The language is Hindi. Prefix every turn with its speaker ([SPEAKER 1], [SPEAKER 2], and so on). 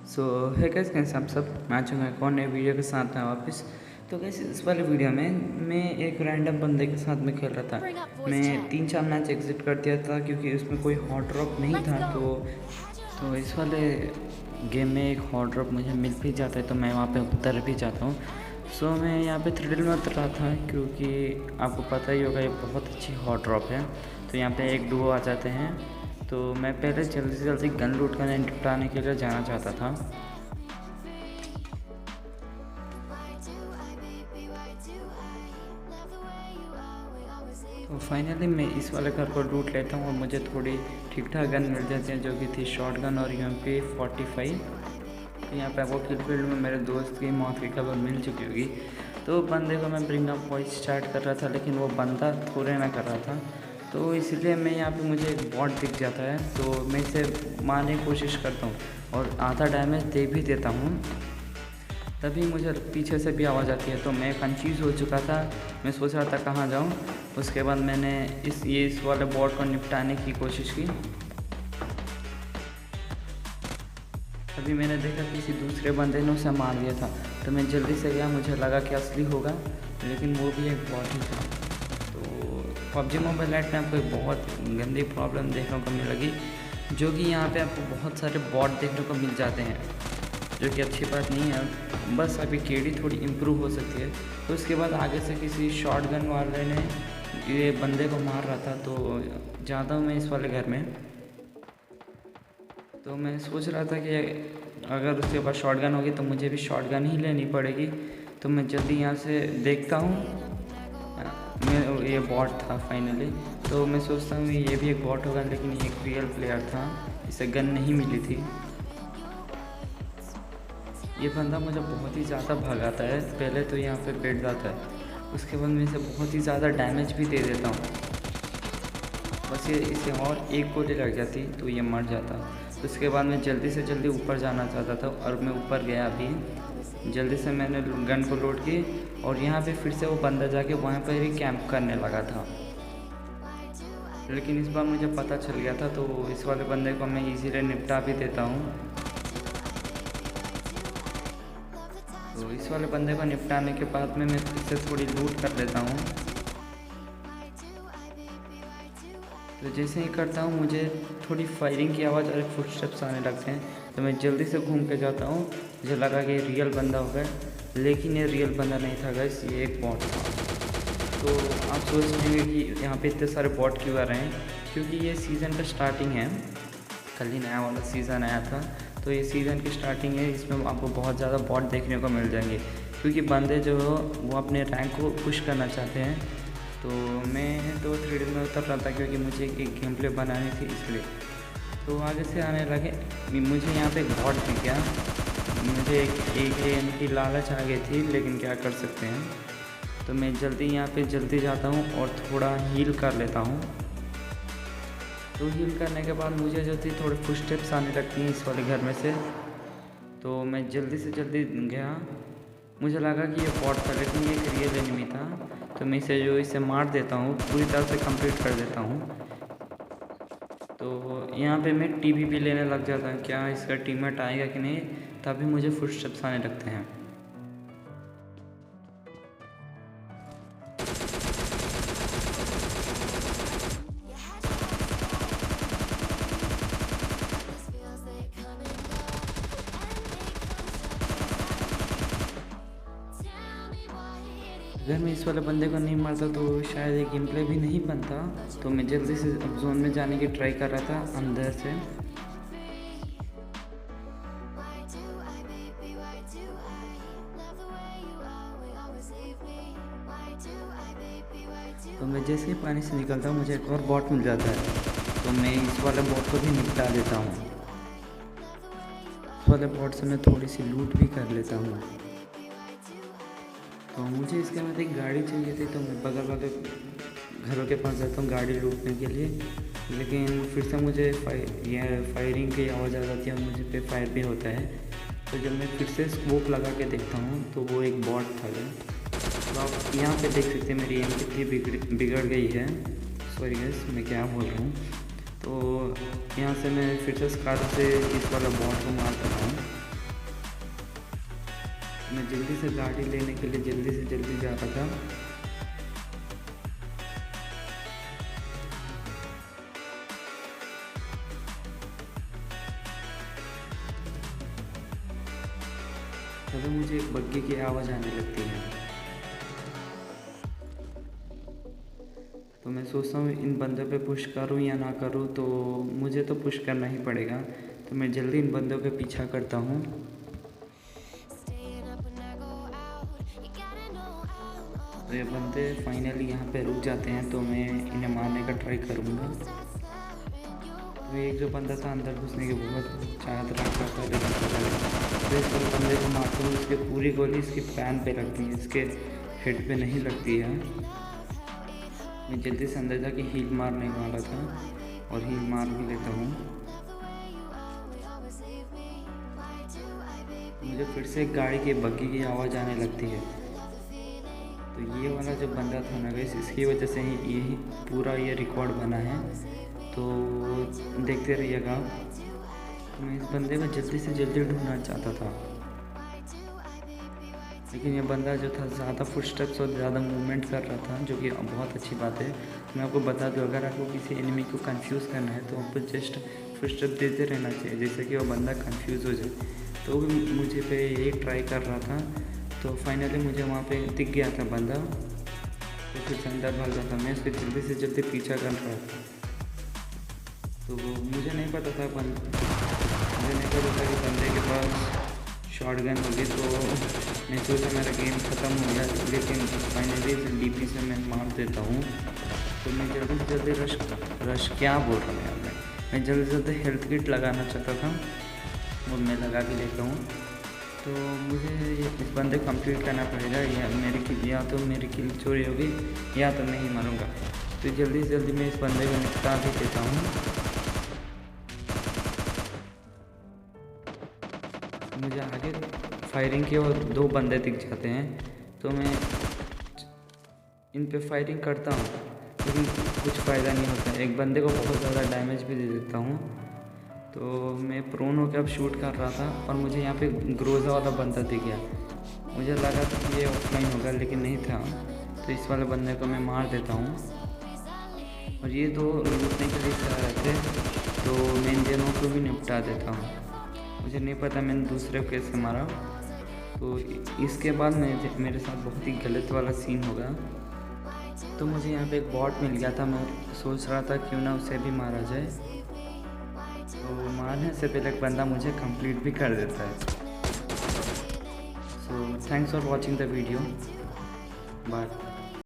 [SPEAKER 1] सो है कैसे आप सब। मैं आ चुका एक और नए वीडियो के साथ में वापस। तो कैसे इस वाले वीडियो में मैं एक रैंडम बंदे के साथ में खेल रहा था। मैं 3-4 मैच एग्जिट कर दिया था क्योंकि उसमें कोई हॉट ड्रॉप नहीं था। तो इस वाले गेम में एक हॉट ड्रॉप मुझे मिल भी जाता है तो मैं वहाँ पे उतर भी जाता हूँ। सो मैं यहाँ पे थ्रिल में उतर रहा था क्योंकि आपको पता ही होगा ये बहुत अच्छी हॉट ड्रॉप है। तो यहाँ पे एक डुओ आ जाते हैं। तो मैं पहले जल्दी से जल्दी गन लूट कर निपटाने के लिए जाना चाहता था। तो फाइनली मैं इस वाले घर को लूट लेता हूँ और मुझे थोड़ी ठीक ठाक गन मिल जाती है जो कि थी शॉर्ट गन और MP45। तो यहाँ पे वो किल फील्ड में मेरे दोस्त की मौत की खबर मिल चुकी होगी। तो बंदे को मैं ब्रिंग अप वॉइस स्टार्ट कर रहा था लेकिन वो बंदा थोड़े ना कर रहा था। तो इसलिए मैं यहाँ पे मुझे एक बॉट दिख जाता है तो मैं इसे मारने की कोशिश करता हूँ और आधा डैमेज दे भी देता हूँ। तभी मुझे पीछे से भी आवाज़ आती है तो मैं कंफ्यूज हो चुका था। मैं सोच रहा था कहाँ जाऊँ। उसके बाद मैंने इस वाले बॉट को निपटाने की कोशिश की। तभी मैंने देखा किसी दूसरे बंदे ने उसे मार दिया था तो मैं जल्दी से गया। मुझे लगा कि असली होगा लेकिन वो भी एक बॉट ही था। तो PUBG मोबाइल लाइट में आपको एक बहुत गंदी प्रॉब्लम देखने को मिलेगी जो कि यहाँ पे आपको बहुत सारे बॉट देखने को मिल जाते हैं जो कि अच्छी बात नहीं है। बस अभी केडी थोड़ी इम्प्रूव हो सकती है। तो उसके बाद आगे से किसी शॉट गन वाले ने ये बंदे को मार रहा था तो ज़्यादा मैं इस वाले घर में। तो मैं सोच रहा था कि अगर उसके पास शॉट गन होगी तो मुझे भी शॉट गन ही लेनी पड़ेगी। तो मैं जल्दी यहाँ से देखता हूँ। मैं ये बॉट था फाइनली। तो मैं सोचता हूँ ये भी एक बॉट होगा लेकिन ये एक रियल प्लेयर था। इसे गन नहीं मिली थी। ये बंदा मुझे बहुत ही ज़्यादा भगाता है। पहले तो यहाँ पे बैठ जाता है उसके बाद मैं इसे बहुत ही ज़्यादा डैमेज भी दे देता हूँ। बस ये इसे और एक गोली लग जाती तो ये मर जाता। तो उसके बाद मैं जल्दी से जल्दी ऊपर जाना चाहता था और मैं ऊपर गया भी। जल्दी से मैंने गन को लोड की और यहाँ पे फिर से वो बंदा जाके वहाँ पर ही कैंप करने लगा था। लेकिन इस बार मुझे पता चल गया था तो इस वाले बंदे को मैं इजीली निपटा भी देता हूँ। तो इस वाले बंदे को निपटाने के बाद में मैं इससे थोड़ी लूट कर लेता हूँ। तो जैसे ही करता हूँ मुझे थोड़ी फायरिंग की आवाज़ और फुटस्टेप्स आने लगते हैं तो मैं जल्दी से घूम के जाता हूँ। मुझे लगा कि रियल बंदा होगा लेकिन ये रियल बंदा नहीं था गाइस, ये एक बॉट था। तो आप सोच रहे कि यहाँ पे इतने सारे बॉट क्यों आ रहे हैं क्योंकि ये सीज़न का स्टार्टिंग है। कल ही नया वाला सीज़न आया था तो ये सीज़न की स्टार्टिंग है। इसमें आपको बहुत ज़्यादा बॉट देखने को मिल जाएंगे क्योंकि बंदे जो हो वो अपने रैंक को पुश करना चाहते हैं। तो मैं तो 3D में उतर रहा था क्योंकि मुझे एक गेम प्ले बनानी थी इसलिए। तो आगे से आने लगे। मुझे यहाँ पे एक बॉट दिख गया। मुझे एक यानी कि लालच आ गई थी लेकिन क्या कर सकते हैं। तो मैं जल्दी यहाँ पे जल्दी जाता हूँ और थोड़ा हील कर लेता हूँ। तो हील करने के बाद मुझे जो थी थोड़े फुटस्टेप्स आने लगती हैं इस वाले घर में से। तो मैं जल्दी से जल्दी गया। मुझे लगा कि ये बॉट था लेकिन ये एक रियल एनिमी था। तो मैं इसे मार देता हूँ, पूरी तरह से कंप्लीट कर देता हूँ। तो यहाँ पे मैं TPP लेने लग जाता हूँ क्या इसका टीममेट आएगा कि नहीं। तभी मुझे फुटस्टेप्स आने लगते हैं। अगर मैं इस वाले बंदे को नहीं मारता तो शायद ये गेम प्ले भी नहीं बनता। तो मैं जल्दी से जोन में जाने की ट्राई कर रहा था अंदर से। तो मैं जैसे ही पानी से निकलता हूँ मुझे एक और बॉट मिल जाता है तो मैं इस वाले बॉट को भी निपटा देता हूँ। इस वाले बॉट से मैं थोड़ी सी लूट भी कर लेता हूँ। तो मुझे इसके बाद एक गाड़ी चाहिए थी तो मैं बगल वाले घरों के पास जाता हूँ गाड़ी लूटने के लिए। लेकिन फिर से मुझे फायरिंग की आवाज़ आ जाती है और मुझे पे फायर भी होता है। तो जब मैं फिर से स्कोप लगा के देखता हूँ तो वो एक बॉट था। तो आप यहाँ पे देख सकते हैं मेरी एम कितनी बिगड़ गई है। सॉरी गाइस मैं क्या बोल रहा हूँ। तो यहाँ से मैं फिर से स्कार से इस वाला बॉट को मार कर रहा हूँ। मैं जल्दी से गाड़ी लेने के लिए जल्दी से जल्दी जा रहा था। तभी मुझे एक बग्गी की आवाज़ आने लगती है। तो मैं सोचता हूँ इन बंदों पे पुश करूँ या ना करूँ, तो मुझे तो पुश करना ही पड़ेगा। तो मैं जल्दी इन बंदों के पीछा करता हूँ। तो ये बंदे फाइनली यहाँ पे रुक जाते हैं, तो मैं इन्हें मारने का ट्राई करूँगा। तो एक जो बंदा था अंदर घुसने की बहुत चाहत रखा था, लेकिन तो इस बंदे को मारता हूँ। इसके पूरी गोली इसके पैन पे लगती है, इसके हेड पे नहीं लगती है। मैं जल्दी से अंदर जाके हील मारने वाला था और हील मार भी लेता हूँ। मुझे फिर से गाड़ी की बग्गी की आवाज़ आने लगती है। तो ये वाला जो बंदा था ना गाइस, इसकी वजह से ही ये पूरा ये रिकॉर्ड बना है, तो देखते रहिएगा। तो मैं इस बंदे को जल्दी से जल्दी ढूंढना चाहता था, लेकिन ये बंदा जो था ज़्यादा फुटस्टेप्स और ज़्यादा मूवमेंट कर रहा था, जो कि बहुत अच्छी बात है। तो मैं आपको बता दूं, अगर आपको किसी एनिमी को कंफ्यूज करना है तो आपको जस्ट फुटस्टेप देते रहना चाहिए, जिससे कि वो बंदा कंफ्यूज हो जाए। तो मुझे पे यही ट्राई कर रहा था। तो फाइनली मुझे वहाँ पे दिख गया था बंदा, तो फिर से अंदर भाग रहा था। मैं उसके जल्दी से जल्दी पीछा कर रहा था। तो मुझे नहीं पता था कि बंदे के पास शॉटगन होगी, तो मैं सोचा मेरा गेम ख़त्म हो गया। लेकिन फाइनली इस डीपी से मैं मार देता हूँ। तो मैं जल्दी से जल्दी रश क्या बोल रहा हूँ यार, मैं जल्दी से जल्दी हेल्थ किट लगाना चाहता था और मैं लगा के लेता हूँ। तो मुझे इस बंदे को कंप्लीट करना पड़ेगा, या तो मेरी किल चोरी होगी या तो मैं ही मरूँगा। तो जल्दी से जल्दी मैं इस बंदे को निपटा भी देता हूँ। मुझे आगे फायरिंग की और 2 बंदे दिख जाते हैं, तो मैं इन पे फायरिंग करता हूँ, लेकिन कुछ फ़ायदा नहीं होता। एक बंदे को बहुत ज़्यादा डैमेज भी दे देता हूँ। तो मैं प्रोन होकर अब शूट कर रहा था और मुझे यहाँ पे ग्रोजा वाला बंदा दिख गया। मुझे लगा था कि ये ऑफलाइन होगा, लेकिन नहीं था। तो इस वाले बंदे को मैं मार देता हूँ और ये 2 लूटने के लिए जा रहे थे, तो मैं इन दोनों को भी निपटा देता हूँ। मुझे नहीं पता मैंने दूसरे को कैसे मारा। तो इसके बाद मेरे साथ बहुत ही गलत वाला सीन होगा। तो मुझे यहाँ पे एक बॉट मिल गया था, मैं सोच रहा था क्यों ना उसे भी मारा जाए। तो मारने से पहले एक बंदा मुझे कंप्लीट भी कर देता है। So thanks for watching the video, bye.